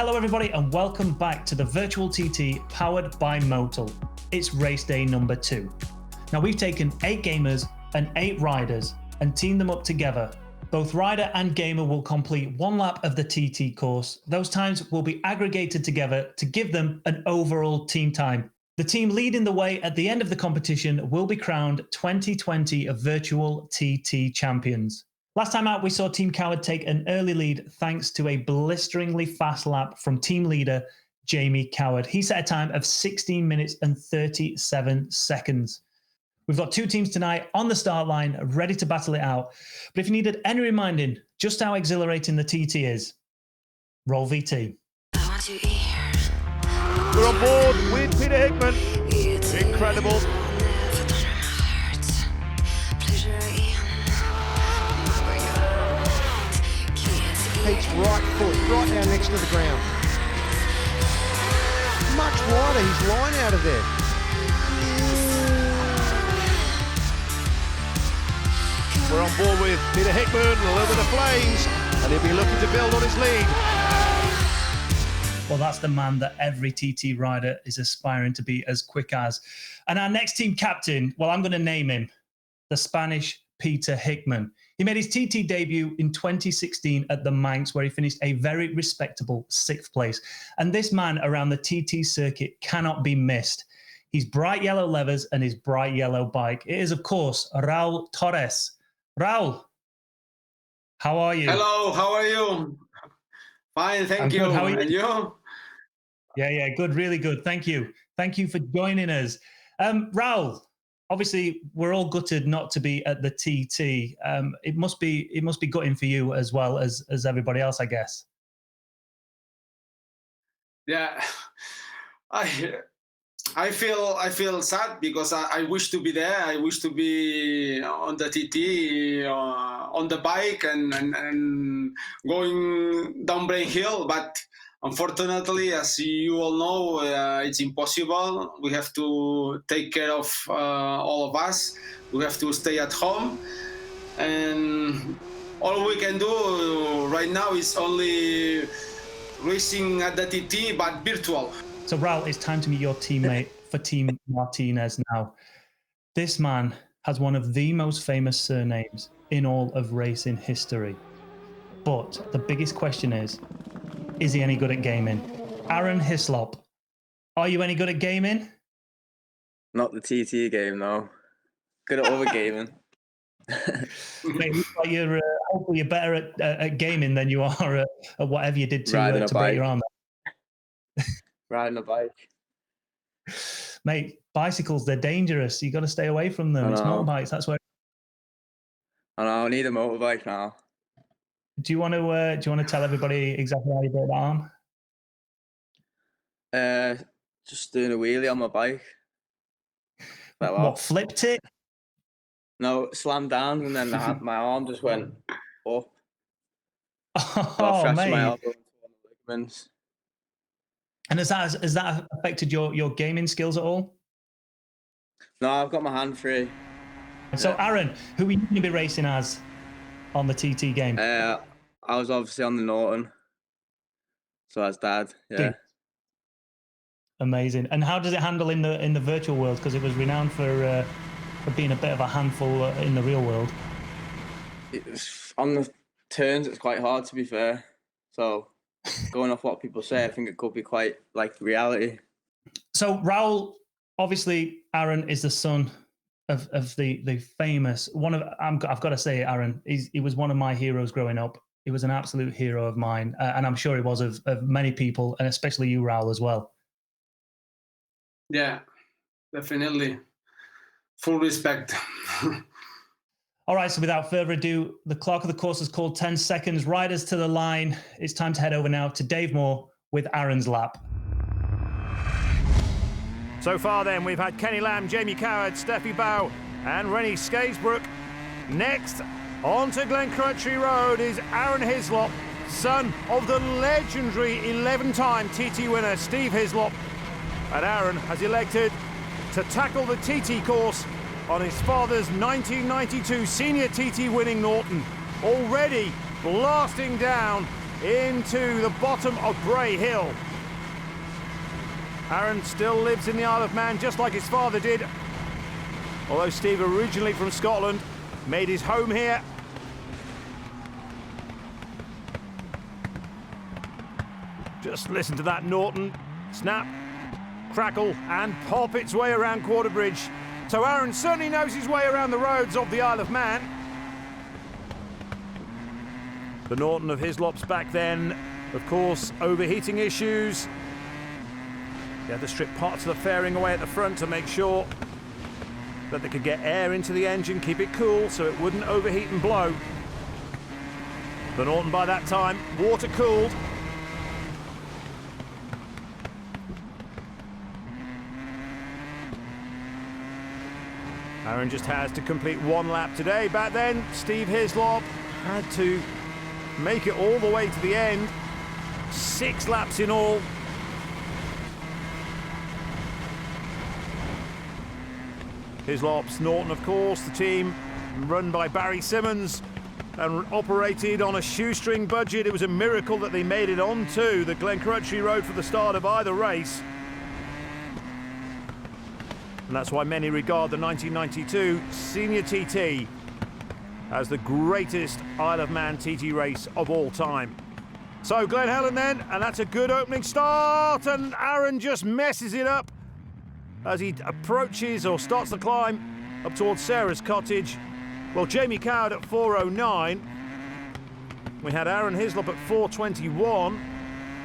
Hello everybody and welcome back to the Virtual TT powered by Motul. It's race day number 2. Now we've taken 8 gamers and 8 riders and teamed them up together. Both rider and gamer will complete 1 lap of the TT course. Those times will be aggregated together to give them an overall team time. The team leading the way at the end of the competition will be crowned 2020 Virtual TT champions. Last time out, we saw Team Coward take an early lead thanks to a blisteringly fast lap from team leader Jamie Coward. He set a time of 16 minutes and 37 seconds. We've got 2 teams tonight on the start line, ready to battle it out. But if you needed any reminding just how exhilarating the TT is, roll VT. We're on board with Peter Hickman. Incredible. Pete's right foot, right down next to the ground. Much wider, his line out of there. We're on board with Peter Hickman, a little bit of flames, and he'll be looking to build on his lead. Well, that's the man that every TT rider is aspiring to be as quick as. And our next team captain, well, I'm going to name him the Spanish Peter Hickman. He made his TT debut in 2016 at the Manx, where he finished a very respectable 6th place. And this man around the TT circuit cannot be missed. His bright yellow levers and his bright yellow bike. It is, of course, Raul Torras. Raul, how are you? Hello, how are you? Fine, thank you. How are you? And you? Yeah, good, really good. Thank you. Thank you for joining us. Raul, obviously, we're all gutted not to be at the TT. It must be gutting for you as well as everybody else, I guess. Yeah, I feel sad because I wish to be there. I wish to be on the TT, on the bike and going down Brain Hill, but unfortunately, as you all know, it's impossible. We have to take care of all of us. We have to stay at home. And all we can do right now is only racing at the TT, but virtual. So, Raul, it's time to meet your teammate for Team Martinez now. This man has one of the most famous surnames in all of racing history. But the biggest question is he any good at gaming? Aaron Hislop, are you any good at gaming? Not the TT game, no. Good at other gaming. Mate, like hopefully you're better at gaming than you are at whatever you did to break your arm. Riding a bike. Mate, bicycles, they're dangerous. You got to stay away from them. It's motorbikes. That's where. I know, I need a motorbike now. Do you want to tell everybody exactly how you broke that arm? Just doing a wheelie on my bike. What, flipped it? No, slammed down and then my arm just went up. Oh, mate. My elbow into one of the ligaments. And has that affected your gaming skills at all? No, I've got my hand free. So, Aaron, who are you going to be racing as on the TT game? I was obviously on the Norton. So as Dad, yeah. Amazing. And how does it handle in the virtual world? Because it was renowned for being a bit of a handful in the real world. On the turns, it's quite hard, to be fair. So going off what people say, I think it could be quite like reality. So Raul, obviously, Aaron is the son of the famous I've got to say, Aaron, he was one of my heroes growing up. He was an absolute hero of mine, and I'm sure he was of many people, and especially you, Raul, as well. Yeah, definitely. Full respect. All right, so without further ado, the clock of the course is called 10 seconds. Riders to the line. It's time to head over now to Dave Moore with Aaron's lap. So far then, we've had Kenny Lamb, Jamie Coward, Steffi Bow and Rennie Skatesbrook. Next, on to Glencrutchery Road is Aaron Hislop, son of the legendary 11-time TT winner Steve Hislop. And Aaron has elected to tackle the TT course on his father's 1992 senior TT winning Norton. Already blasting down into the bottom of Bray Hill. Aaron still lives in the Isle of Man, just like his father did. Although Steve, originally from Scotland, made his home here. Just listen to that Norton. Snap, crackle, and pop its way around Quarterbridge. So Aaron certainly knows his way around the roads of the Isle of Man. The Norton of Hislop's back then, of course, overheating issues. They had to strip parts of the fairing away at the front to make sure that they could get air into the engine, keep it cool so it wouldn't overheat and blow. The Norton by that time, water cooled. Aaron just has to complete one lap today. Back then, Steve Hislop had to make it all the way to the end. 6 laps in all. Hislop's Norton, of course, the team run by Barry Simmons and operated on a shoestring budget. It was a miracle that they made it onto the Glencrutchery Road for the start of either race. And that's why many regard the 1992 Senior TT as the greatest Isle of Man TT race of all time. So Glen Helen then, and that's a good opening start, and Aaron just messes it up as he approaches or starts the climb up towards Sarah's cottage. Well, Jamie Coward at 4:09. We had Aaron Hislop at 4:21,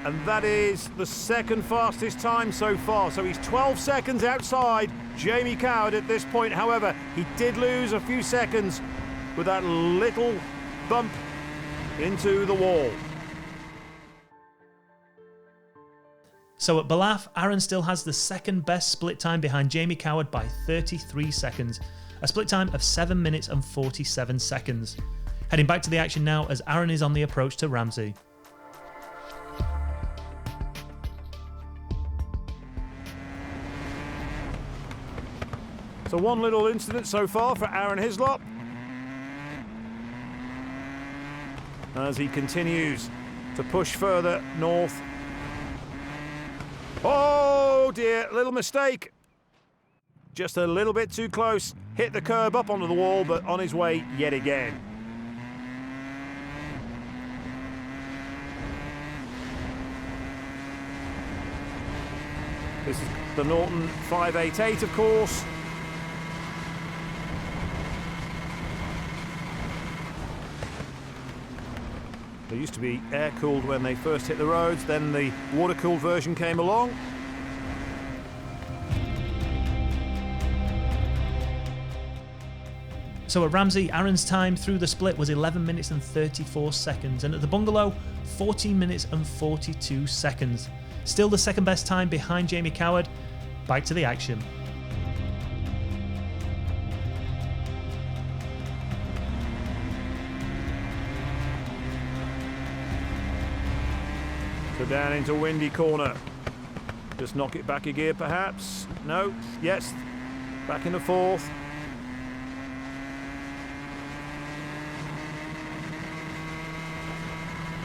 and that is the second fastest time so far. So he's 12 seconds outside Jamie Coward at this point. However, he did lose a few seconds with that little bump into the wall. So at Ballaugh, Aaron still has the second best split time behind Jamie Coward by 33 seconds. A split time of 7 minutes and 47 seconds. Heading back to the action now as Aaron is on the approach to Ramsey. So one little incident so far for Aaron Hislop as he continues to push further north. Oh dear, little mistake. Just a little bit too close. Hit the curb up onto the wall, but on his way yet again. This is the Norton 588, of course. They used to be air-cooled when they first hit the roads, then the water-cooled version came along. So at Ramsey, Aaron's time through the split was 11 minutes and 34 seconds, and at the Bungalow, 14 minutes and 42 seconds. Still the second best time behind Jamie Coward. Back to the action. So down into Windy Corner. Just knock it back a gear perhaps. No, yes, back in the fourth.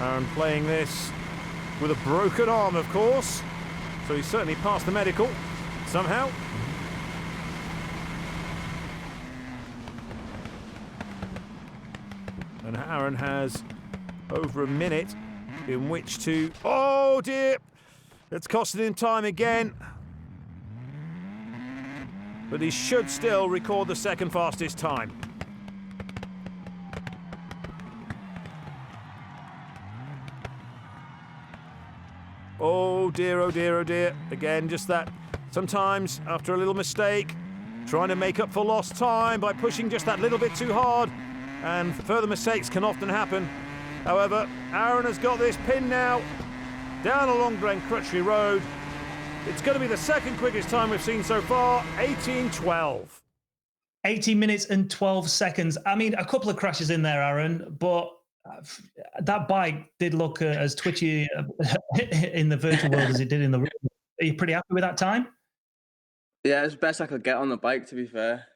Aaron playing this with a broken arm, of course. So he's certainly passed the medical somehow. And Aaron has over a minute in which to... Oh dear! It's costing him time again. But he should still record the second fastest time. Oh dear, oh dear, oh dear. Again, just that. Sometimes, after a little mistake, trying to make up for lost time by pushing just that little bit too hard, and further mistakes can often happen. However, Aaron has got this pin now, down along Glencrutchery Road. It's going to be the second quickest time we've seen so far, 18:12. 18 minutes and 12 seconds. I mean, a couple of crashes in there, Aaron, but that bike did look as twitchy in the virtual world as it did in the real. Are you pretty happy with that time? Yeah, it's the best I could get on the bike, to be fair.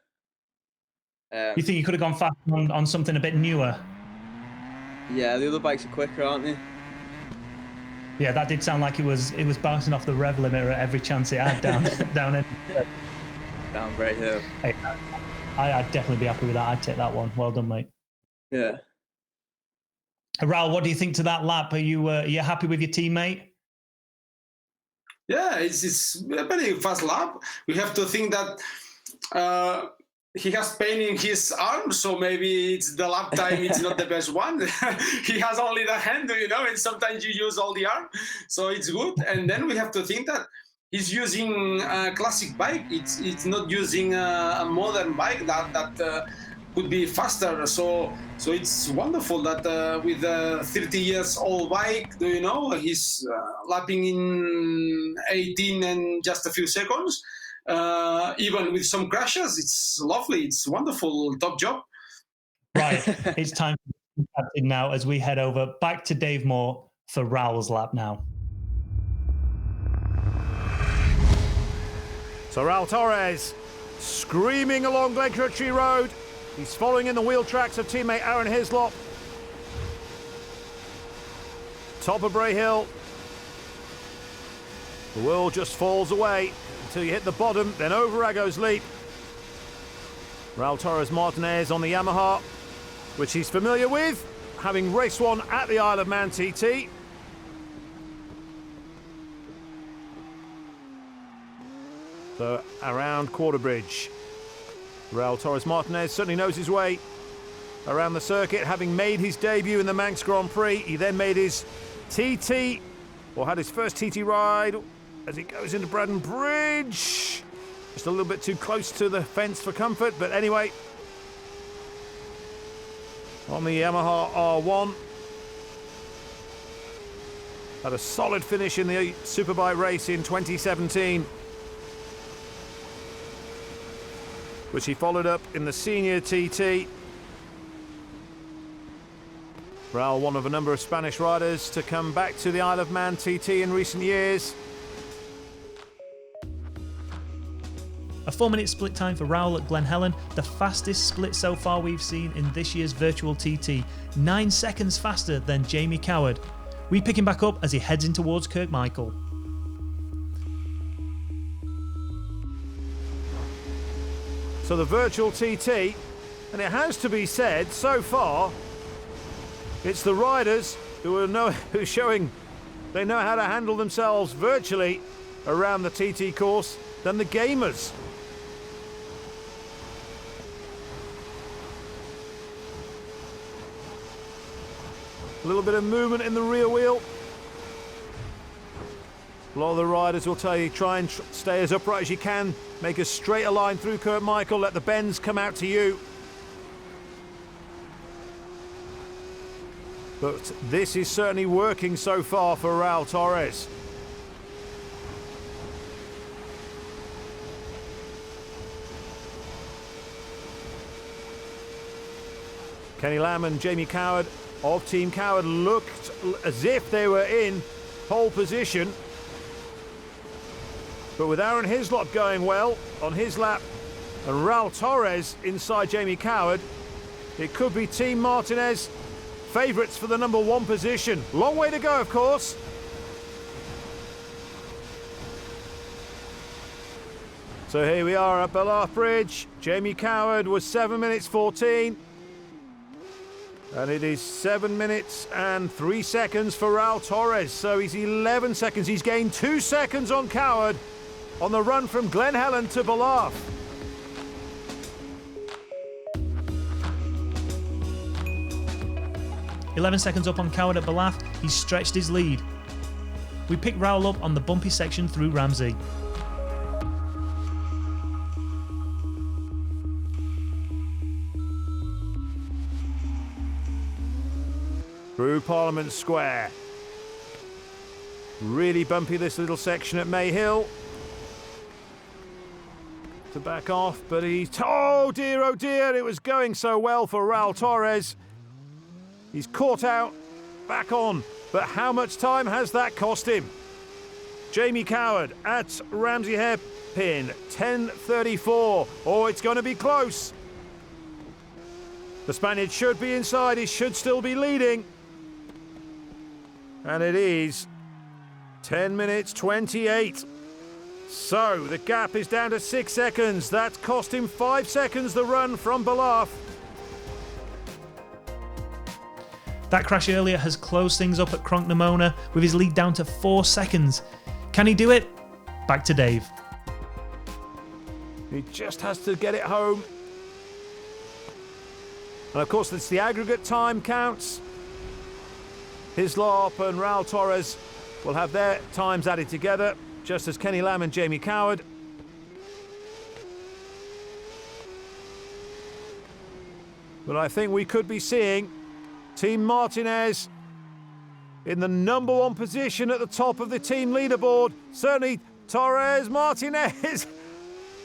You think you could have gone fast on something a bit newer? Yeah, the other bikes are quicker, aren't they? Yeah, that did sound like it was bouncing off the rev limiter at every chance it had down Down Bray Hill. Hey, I'd definitely be happy with that. I'd take that one. Well done, mate. Yeah. Raul, what do you think to that lap? Are you happy with your teammate? Yeah, it's a very fast lap. We have to think that he has pain in his arm, so maybe it's the lap time. It's not the best one. He has only the hand, and sometimes you use all the arm, so it's good. And then we have to think that he's using a classic bike. It's not using a modern bike that could be faster. So it's wonderful that with a 30 years old bike, he's lapping in 18 and just a few seconds. Even with some crashes, it's lovely. It's wonderful. Top job. Right. It's time for captain now as we head over back to Dave Moore for Raul's lap now. So Raul Torras screaming along Glencrutchy Road. He's following in the wheel tracks of teammate Aaron Hislop. Top of Bray Hill. The world just falls away until you hit the bottom, then over Arago's Leap. Raul Torras Martinez on the Yamaha, which he's familiar with, having raced one at the Isle of Man TT. So around Quarterbridge. Raul Torras Martinez certainly knows his way around the circuit, having made his debut in the Manx Grand Prix. He then made his TT, or had his first TT ride as he goes into Braddon Bridge. Just a little bit too close to the fence for comfort, but anyway. On the Yamaha R1. Had a solid finish in the Superbike race in 2017. Which he followed up in the senior TT. Raul, one of a number of Spanish riders to come back to the Isle of Man TT in recent years. A 4-minute split time for Raul at Glen Helen, the fastest split so far we've seen in this year's virtual TT. 9 seconds faster than Jamie Coward. We pick him back up as he heads in towards Kirkmichael. So the virtual TT, and it has to be said, so far, it's the riders who's showing they know how to handle themselves virtually around the TT course than the gamers. A little bit of movement in the rear wheel. A lot of the riders will tell you, try and stay as upright as you can, make as straight a line through Kirkmichael, let the bends come out to you. But this is certainly working so far for Raul Torras. Kenny Lamb and Jamie Coward of Team Coward looked as if they were in pole position. But with Aaron Hislop going well on his lap and Raul Torras inside Jamie Coward, it could be Team Martinez favourites for the number 1 position. Long way to go, of course. So here we are at Ballaugh Bridge. Jamie Coward was 7 minutes 14. And it is 7 minutes and 3 seconds for Raul Torras. So he's 11 seconds. He's gained 2 seconds on Coward on the run from Glen Helen to Ballaugh. "11 seconds up on Coward at Ballaugh, he's stretched his lead. We pick Raul up on the bumpy section through Ramsey. Through Parliament Square. Really bumpy, this little section at May Hill. To back off, but oh dear, it was going so well for Raul Torras. He's caught out, back on, but how much time has that cost him? Jamie Coward at Ramsey Hairpin, 10:34. Oh, it's going to be close. The Spaniard should be inside, he should still be leading. And it is 10 minutes 28. So the gap is down to 6 seconds. That's cost him 5 seconds the run from Balaf. That crash earlier has closed things up at Kronknamona with his lead down to 4 seconds. Can he do it? Back to Dave. He just has to get it home. And of course, it's the aggregate time counts. Hislop and Raul Torras will have their times added together, just as Kenny Lamb and Jamie Coward. But I think we could be seeing Team Martinez in the #1 position at the top of the team leaderboard. Certainly Torres, Martinez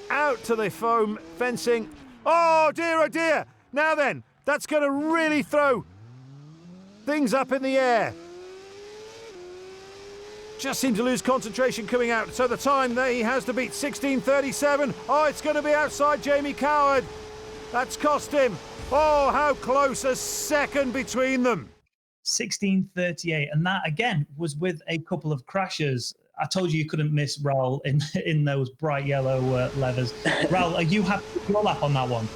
out to the foam fencing. Oh dear. Now then, that's going to really throw things up in the air. Just seemed to lose concentration coming out. So the time that he has to beat 16:37. Oh, it's going to be outside Jamie Coward. That's cost him. Oh, how close, a second between them. 16:38, and that again was with a couple of crashes. I told you couldn't miss Raul in those bright yellow leathers. Raul, are you happy with your lap on that one?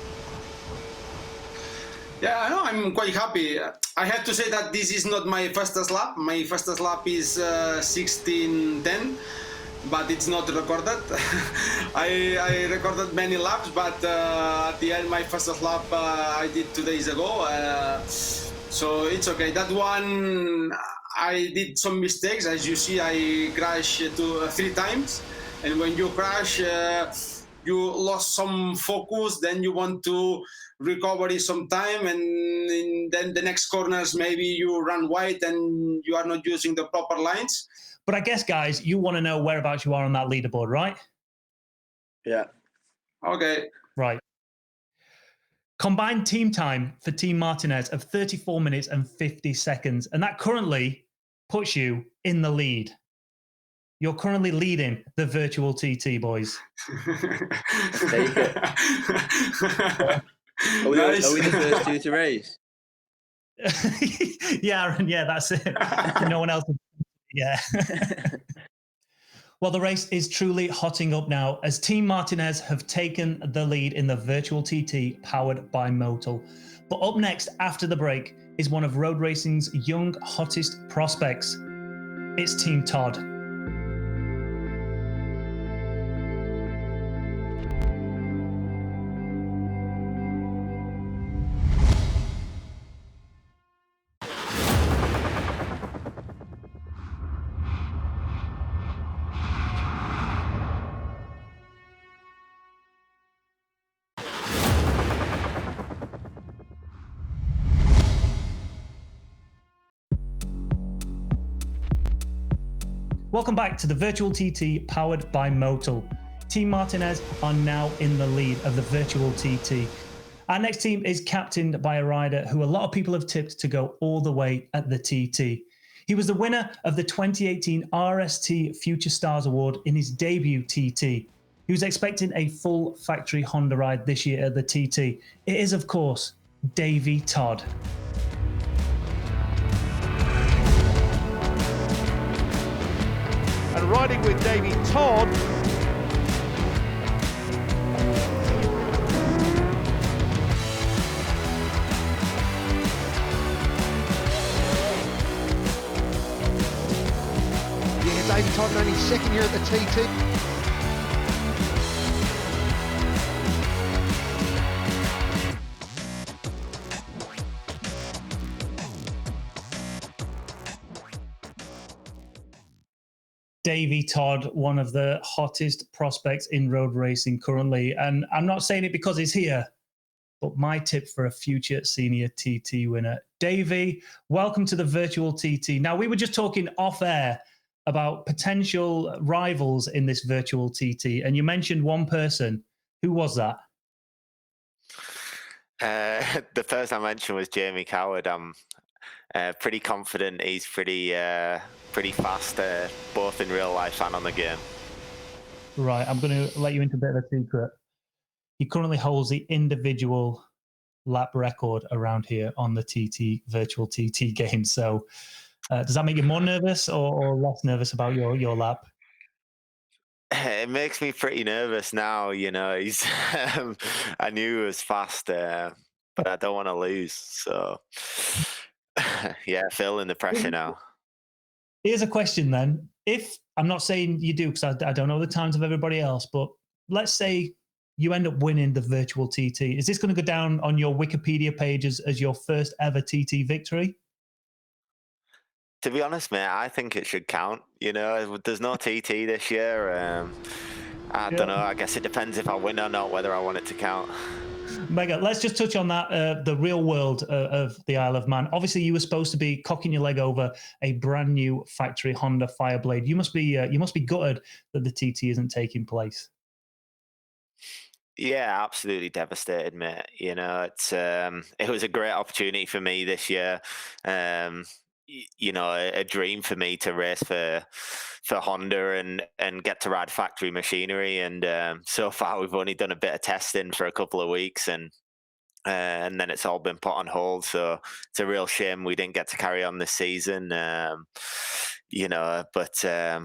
Yeah, no, I'm quite happy. I have to say that this is not my fastest lap. My fastest lap is 16:10, but it's not recorded. I recorded many laps, but at the end, my fastest lap I did 2 days ago. So it's okay. That one, I did some mistakes. As you see, I crashed 3 times. And when you crash, you lost some focus. Then you want to recover it some time. And then the next corners, maybe you run wide and you are not using the proper lines. But I guess, guys, you want to know whereabouts you are on that leaderboard, right? Yeah. Okay. Right. Combined team time for Team Martinez of 34 minutes and 50 seconds. And that currently puts you in the lead. You're currently leading the virtual TT, boys. Take it. Are we the first two to race? Yeah, Aaron, yeah, that's it. No one else. Yeah. Well, the race is truly hotting up now as Team Martinez have taken the lead in the virtual TT powered by Motul. But up next after the break is one of road racing's young, hottest prospects. It's Team Todd. Welcome back to the virtual TT powered by Motul. Team Martinez are now in the lead of the virtual TT. Our next team is captained by a rider who a lot of people have tipped to go all the way at the TT. He was the winner of the 2018 RST Future Stars Award in his debut TT. He was expecting a full factory Honda ride this year at the TT. It is, of course, Davey Todd. And riding with Davey Todd. Yeah, Davey Todd only second year at the TT. Davey Todd, one of the hottest prospects in road racing currently. And I'm not saying it because he's here, but my tip for a future senior TT winner. Davey, welcome to the virtual TT. Now, we were just talking off air about potential rivals in this virtual TT, and you mentioned one person. Who was that? The person I mentioned was Jamie Coward. I'm pretty confident he's pretty fast, both in real life and on the game. Right, I'm going to let you into a bit of a secret. He currently holds the individual lap record around here on the TT virtual TT game. So Does that make you more nervous or less nervous about your lap? It makes me pretty nervous now, you know. He's, I knew he was fast, but I don't want to lose. So, yeah, feeling the pressure now. Here's a question then. If I'm not saying you do, because I don't know the times of everybody else, but let's say you end up winning the virtual TT. Is this going to go down on your Wikipedia page as your first ever TT victory? To be honest, mate, I think it should count. You know, there's no TT this year. I don't know. I guess it depends if I win or not, whether I want it to count. Mega, let's just touch on that, the real world of the Isle of Man. Obviously, you were supposed to be cocking your leg over a brand new factory Honda Fireblade. You must be gutted that the TT isn't taking place. Yeah, absolutely devastated, mate. You know, it was a great opportunity for me this year. You know, a dream for me to race for Honda and get to ride factory machinery. And so far, we've only done a bit of testing for a couple of weeks, and then it's all been put on hold. So it's a real shame we didn't get to carry on this season. You know, but I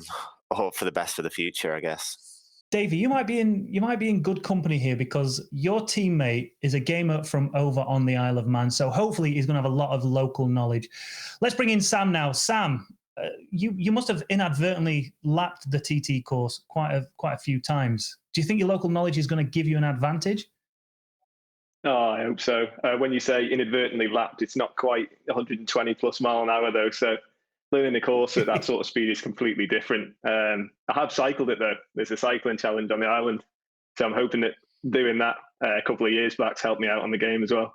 hope for the best for the future, I guess. Davey, you might be in good company here, because your teammate is a gamer from over on the Isle of Man. So hopefully he's going to have a lot of local knowledge. Let's bring in Sam now. Sam, you must have inadvertently lapped the TT course quite a few times. Do you think your local knowledge is going to give you an advantage? Oh, I hope so. When you say inadvertently lapped, it's not quite 120 plus mile an hour though. So learning the course at that sort of speed is completely different. I have cycled it though. There's a cycling challenge on the island, so I'm hoping that doing that a couple of years back's helped me out on the game as well.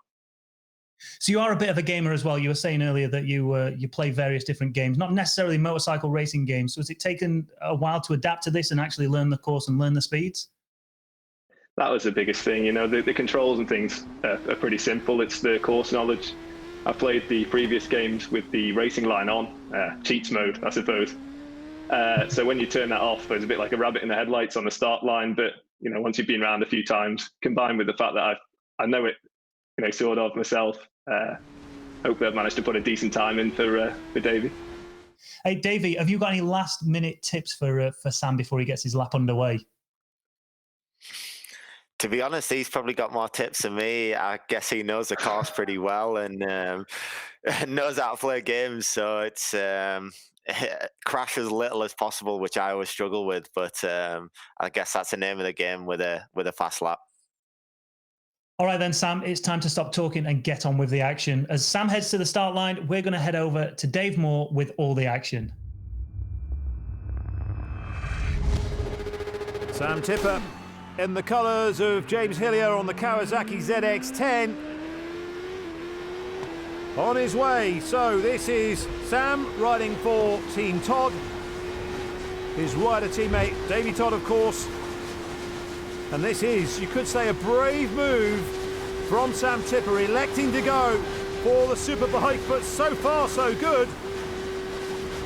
So you are a bit of a gamer as well. You were saying earlier that you play various different games, not necessarily motorcycle racing games. So has it taken a while to adapt to this and actually learn the course and learn the speeds? That was the biggest thing. You know, the controls and things are pretty simple. It's the course knowledge. I've played the previous games with the racing line on, cheats mode, I suppose. So when you turn that off, there's a bit like a rabbit in the headlights on the start line. But, you know, once you've been around a few times, combined with the fact that I know it, you know, sort of myself, hopefully I've managed to put a decent time in for Davey. Hey, Davey, have you got any last minute tips for Sam before he gets his lap underway? To be honest, he's probably got more tips than me. I guess he knows the course pretty well and knows how to play games. So it's crash as little as possible, which I always struggle with. But I guess that's the name of the game with a fast lap. All right then, Sam, it's time to stop talking and get on with the action. As Sam heads to the start line, we're going to head over to Dave Moore with all the action. Sam Tipper in the colours of James Hillier on the Kawasaki ZX-10 on his way. So this is Sam riding for Team Todd, his rider teammate Davey Todd, of course. And this is, you could say, a brave move from Sam Tipper, electing to go for the Superbike, but so far so good.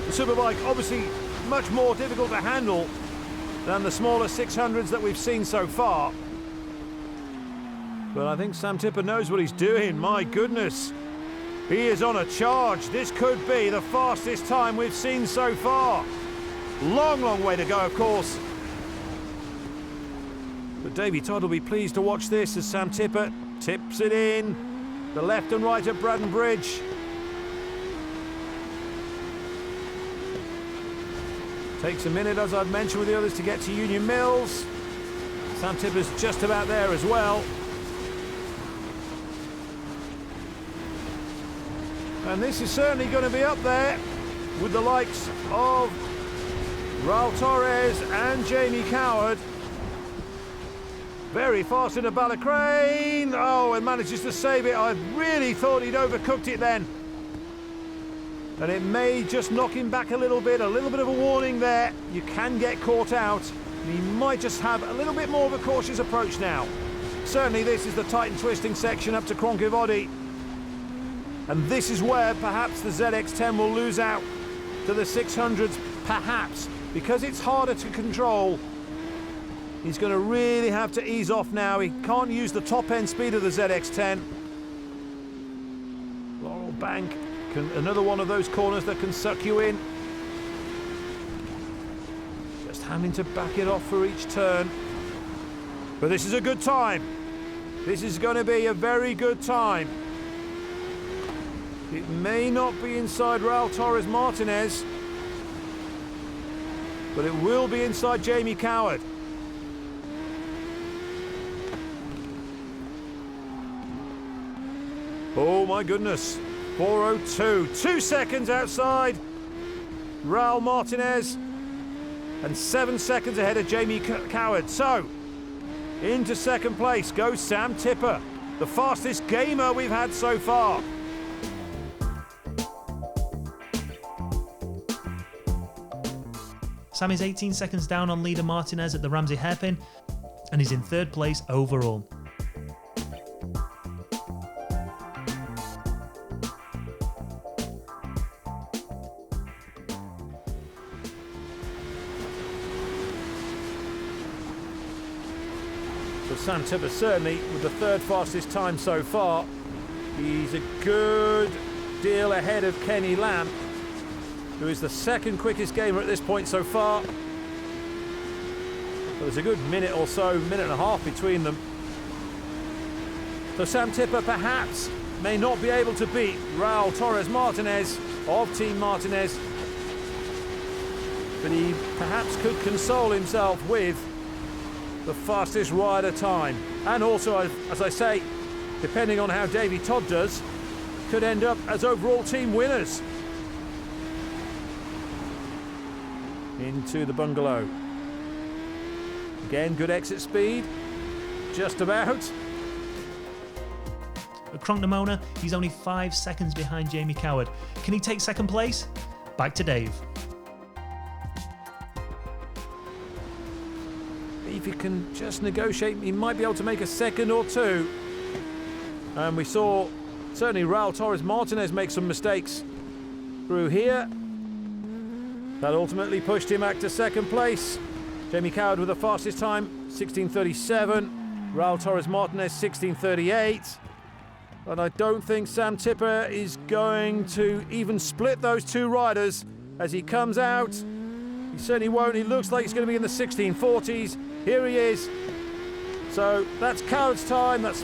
The Superbike obviously much more difficult to handle than the smaller 600s that we've seen so far. But I think Sam Tipper knows what he's doing. My goodness, he is on a charge. This could be the fastest time we've seen so far. Long, long way to go, of course. But Davey Todd will be pleased to watch this as Sam Tipper tips it in. The left and right at Braddon Bridge. Takes a minute, as I've mentioned with the others, to get to Union Mills. Sam Tipper's just about there as well. And this is certainly going to be up there with the likes of Raul Torras and Jamie Coward. Very fast into Balacrane. Oh, and manages to save it. I really thought he'd overcooked it then. And it may just knock him back a little bit of a warning there. You can get caught out. He might just have a little bit more of a cautious approach now. Certainly this is the tight and twisting section up to Kronkivodi. And this is where perhaps the ZX-10 will lose out to the 600s, perhaps. Because it's harder to control, he's going to really have to ease off now. He can't use the top end speed of the ZX-10. Laurel Bank Another one of those corners that can suck you in. Just having to back it off for each turn. But this is a good time. This is going to be a very good time. It may not be inside Raul Torras Martinez, but it will be inside Jamie Coward. Oh my goodness, 4:02, 2 seconds outside Raul Martinez and 7 seconds ahead of Jamie Coward. So, into second place goes Sam Tipper, the fastest gamer we've had so far. Sam is 18 seconds down on leader Martinez at the Ramsey hairpin and is in third place overall. So Sam Tipper certainly with the third fastest time so far. He's a good deal ahead of Kenny Lamb, who is the second quickest gamer at this point so far. There's a good minute or so, minute and a half between them. So Sam Tipper perhaps may not be able to beat Raul Torras Martinez of Team Martinez, but he perhaps could console himself with the fastest rider time. And also, as I say, depending on how Davey Todd does, could end up as overall team winners. Into the bungalow. Again, good exit speed. Just about. At Kronknamona, he's only 5 seconds behind Jamie Coward. Can he take second place? Back to Dave. If he can just negotiate, he might be able to make a second or two. And we saw certainly Raul Torras Martinez make some mistakes through here. That ultimately pushed him back to second place. Jamie Coward with the fastest time, 16:37. Raul Torras Martinez, 16:38. But I don't think Sam Tipper is going to even split those two riders as he comes out. He certainly won't. He looks like he's going to be in the 16:40s. Here he is. So that's Coward's time, that's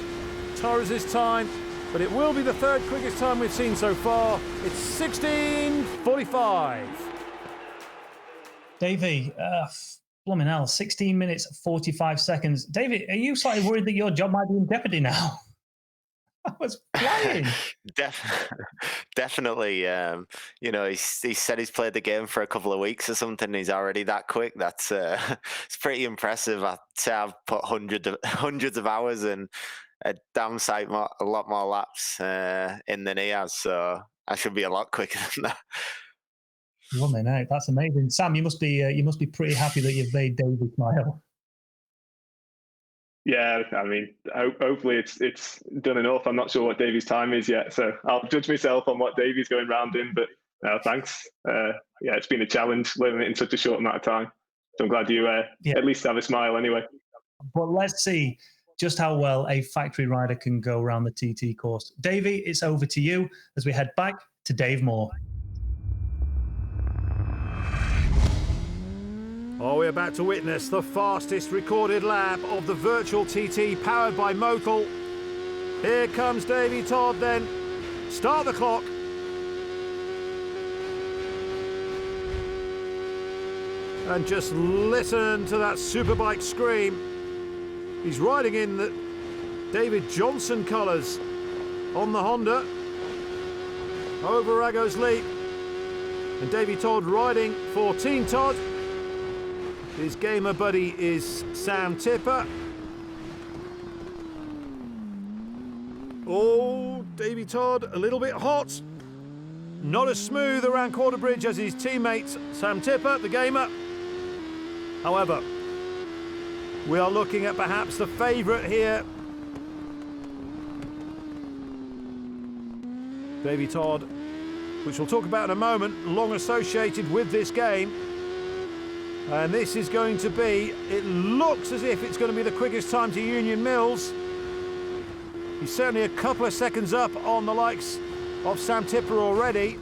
Torres' time, but it will be the third quickest time we've seen so far. It's 16:45. Davey, blooming hell, 16 minutes, 45 seconds. David, are you slightly worried that your job might be in jeopardy now? I was flying. Definitely. You know, he said he's played the game for a couple of weeks or something. He's already that quick. That's it's pretty impressive. I'd say I've put hundreds of hours and a damn sight a lot more laps in than he has. So I should be a lot quicker than that. Woman, that's amazing. Sam, you must be pretty happy that you've made Davey smile. Yeah, I mean, hopefully it's done enough. I'm not sure what Davey's time is yet, so I'll judge myself on what Davey's going round in. But thanks. Yeah, it's been a challenge learning it in such a short amount of time. So I'm glad you at least have a smile anyway. But let's see just how well a factory rider can go around the TT course. Davey, it's over to you as we head back to Dave Moore. Oh, we're about to witness the fastest recorded lap of the virtual TT powered by Motul. Here comes Davey Todd then. Start the clock. And just listen to that superbike scream. He's riding in the David Johnson colours on the Honda over Rago's Leap. And Davey Todd riding for Team Todd. His gamer buddy is Sam Tipper. Oh, Davey Todd, a little bit hot. Not as smooth around Quarterbridge as his teammates, Sam Tipper, the gamer. However, we are looking at perhaps the favourite here. Davey Todd, which we'll talk about in a moment, long associated with this game. And this is going to be, it looks as if it's going to be the quickest time to Union Mills. He's certainly a couple of seconds up on the likes of Sam Tipper already.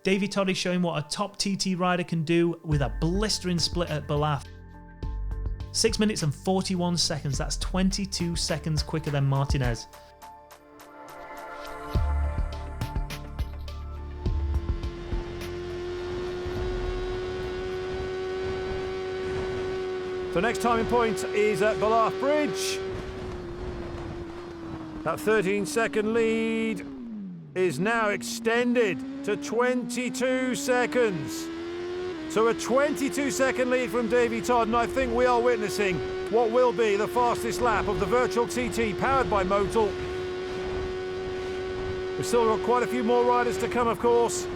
Davey Todd is showing what a top TT rider can do with a blistering split at Balaf. 6 minutes and 41 seconds, that's 22 seconds quicker than Martinez. The next timing point is at Balaf Bridge. That 13-second lead is now extended to 22 seconds. So a 22-second lead from Davey Todd, and I think we are witnessing what will be the fastest lap of the virtual TT powered by Motul. We've still got quite a few more riders to come, of course.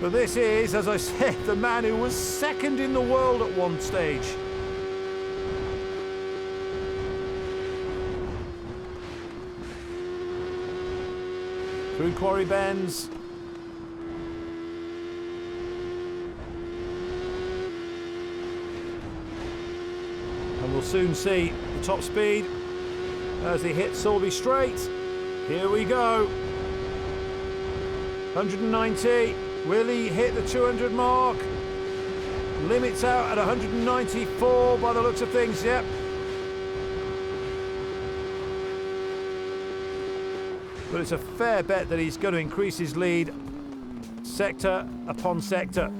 But this is, as I said, the man who was second in the world at one stage. Through Quarry Bends. And we'll soon see the top speed as he hits Sulby Straight. Here we go. 190. Will he hit the 200 mark? Limits out at 194 by the looks of things, yep. But it's a fair bet that he's going to increase his lead sector upon sector.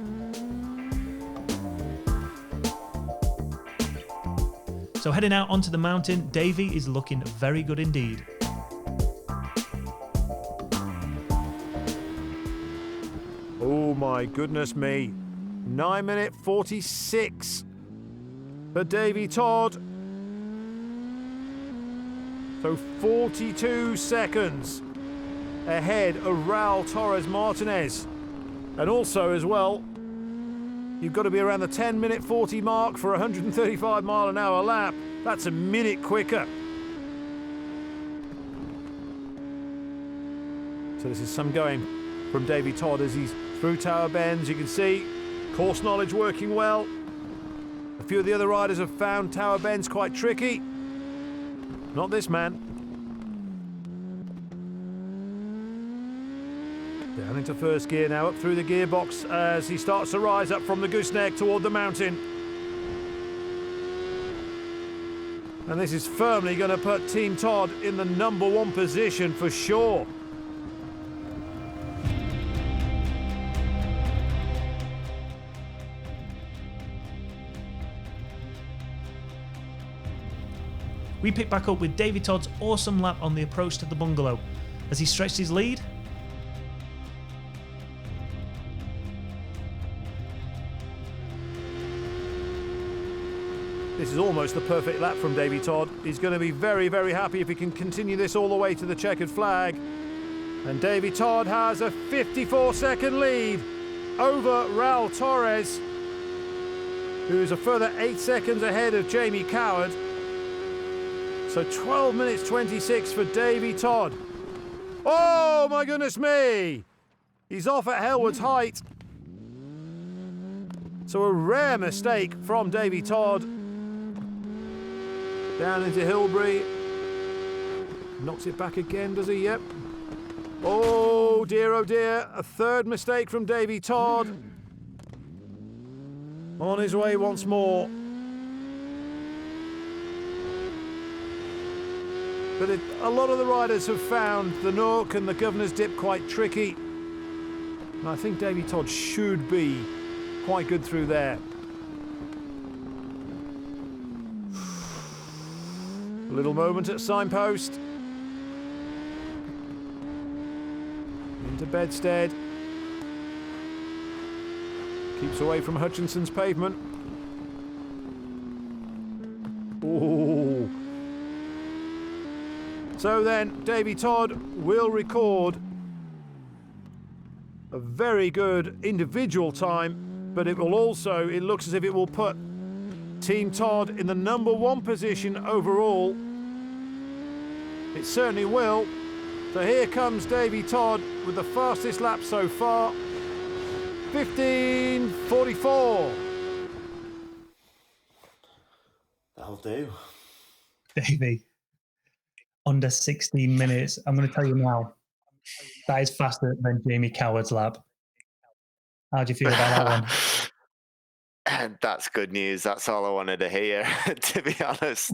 So heading out onto the mountain, Davey is looking very good indeed. Oh my goodness me. 9 minute 46 for Davey Todd. So 42 seconds ahead of Raul Torras Martinez. And also as well, you've got to be around the 10 minute 40 mark for a 135 mile an hour lap. That's a minute quicker. So this is some going from Davey Todd as he's through Tower Bends. You can see course knowledge working well. A few of the other riders have found Tower Bends quite tricky. Not this man. Down into first gear now, up through the gearbox as he starts to rise up from the gooseneck toward the mountain. And this is firmly going to put Team Todd in the number one position for sure. We pick back up with Davey Todd's awesome lap on the approach to the bungalow. As he stretched his lead, this is almost the perfect lap from Davey Todd. He's going to be very, very happy if he can continue this all the way to the checkered flag. And Davey Todd has a 54-second lead over Raul Torres, who is a further 8 seconds ahead of Jamie Coward. So 12 minutes 26 for Davey Todd. Oh my goodness me! He's off at Hellwood's height. So a rare mistake from Davey Todd. Down into Hilbury. Knocks it back again, does he? Yep. Oh dear, a third mistake from Davey Todd. On his way once more. But a lot of the riders have found the Nook and the Governor's Dip quite tricky. And I think Davey Todd should be quite good through there. A little moment at Signpost. Into Bedstead. Keeps away from Hutchinson's pavement. Ooh. So then, Davey Todd will record a very good individual time, but it will also, it looks as if it will put Team Todd in the number one position overall. It certainly will. So here comes Davey Todd with the fastest lap so far, 15:44. That'll do. Davey, under 16 minutes. I'm going to tell you now, that is faster than Jamie Coward's lap. How do you feel about that one? That's good news. That's all I wanted to hear, to be honest.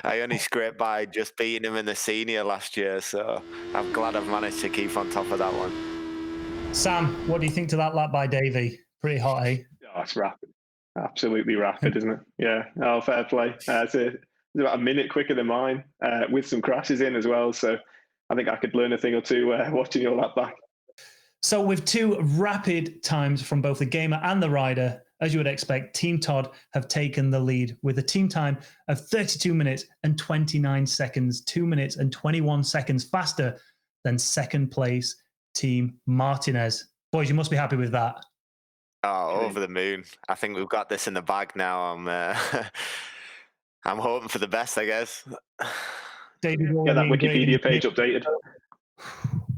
I only scraped by just beating him in the senior last year, so I'm glad I've managed to keep on top of that one. Sam, what do you think to that lap by Davey? Pretty hot, eh? Oh, it's rapid. Absolutely rapid, isn't it? Yeah. Oh, fair play. It's about a minute quicker than mine, with some crashes in as well. So I think I could learn a thing or two watching your lap back. So with two rapid times from both the gamer and the rider, as you would expect, Team Todd have taken the lead with a team time of 32 minutes and 29 seconds, 2 minutes and 21 seconds faster than second place Team Martinez. Boys, you must be happy with that. Oh, over the moon. I think we've got this in the bag now. I'm hoping for the best, I guess. David, get that Wikipedia page updated.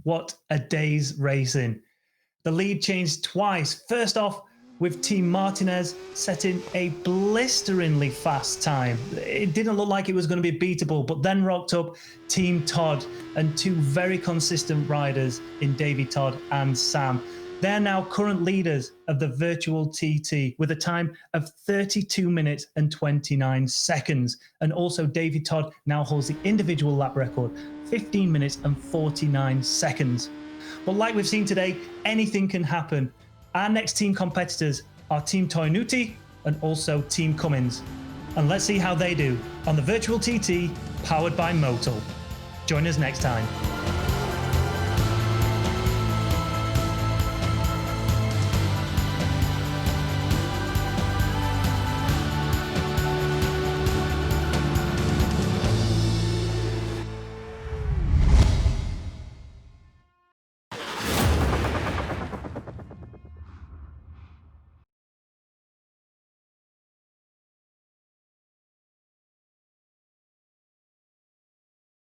What a day's racing. The lead changed twice. First off, with Team Martinez setting a blisteringly fast time. It didn't look like it was going to be beatable, but then rocked up Team Todd and two very consistent riders in Davey Todd and Sam. They're now current leaders of the virtual TT with a time of 32 minutes and 29 seconds. And also Davey Todd now holds the individual lap record, 15 minutes and 49 seconds. But like we've seen today, anything can happen. Our next team competitors are Team Toynuti and also Team Cummins. And let's see how they do on the virtual TT powered by Motul. Join us next time.